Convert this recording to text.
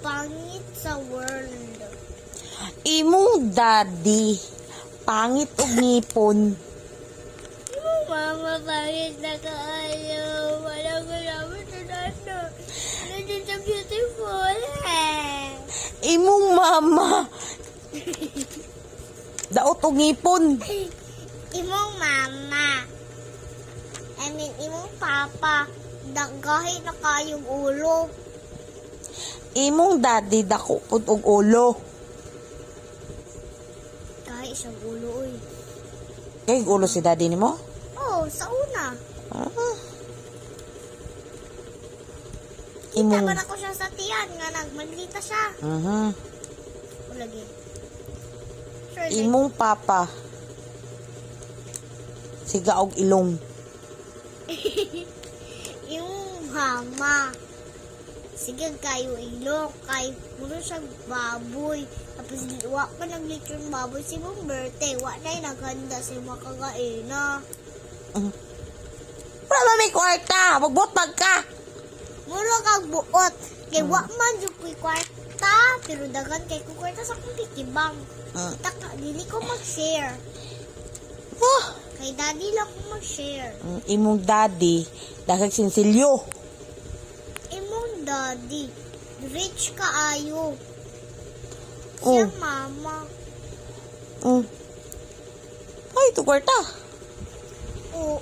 pangit sa world? Imong daddy, pangit og ngipon. Imong mama pangit na kaayo. Walang galaman sa dano. Nandiyan sa beautiful. Imong mama, daot og ngipon. Imong mama. Imong papa. Dagahi na kayong ulo. Imong daddy, dako pud og ulo. Kahit isang ulo, uy. Kay ulo si daddy nimo? Oh, sa una. Ah. Kita Imong man ako siya sa tiyan nga nagmaglita siya. O lagi. Sure, Imong papa, siga og ilong. Yung mama. Sige kayo ilok. Kay puro siya baboy. Tapos wa pa naglitsyon baboy. Si mong birthday. Wa na naghanda si makagaina. Wala may kwarta, magbutag ka. Muro kag buot. Kay wa man yung kuy kwarta. Pero dagan kay kuy kwarta sa kong tikibang. Dili ko mag-share. Ah. Kay daddy lang ko mag-share. Imong daddy, daghang sinsilyo. Imong daddy, rich kaayo. Oh. Siya mama. Ay, ito kwarta. O,